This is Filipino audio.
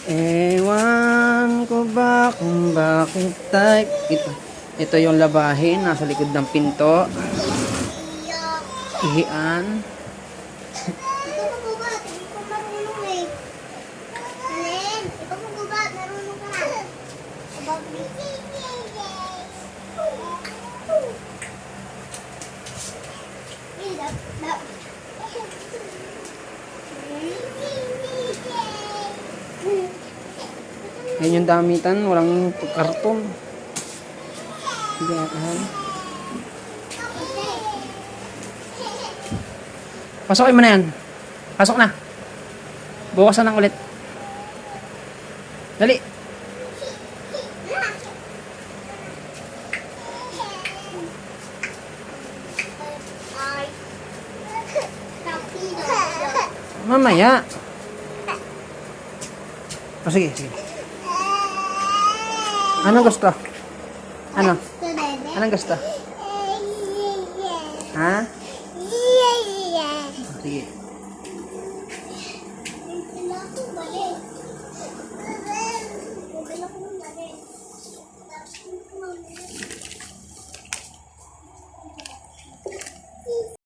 Ewan ko ba kung bakit type. Ito yung labahin. Nasa likod ng pinto. Ihian. Ikaw magubat. Hindi ko marunong eh. Alin? Ikaw magubat. Marunong ka na. Yan yung damitan. Walang karton. Yan. Pasokin mo na yan. Pasok na. Bukas na lang ulit. Dali. Mamaya. O sige, sige. Anong gusto? Ano? Anong gusto? Ha?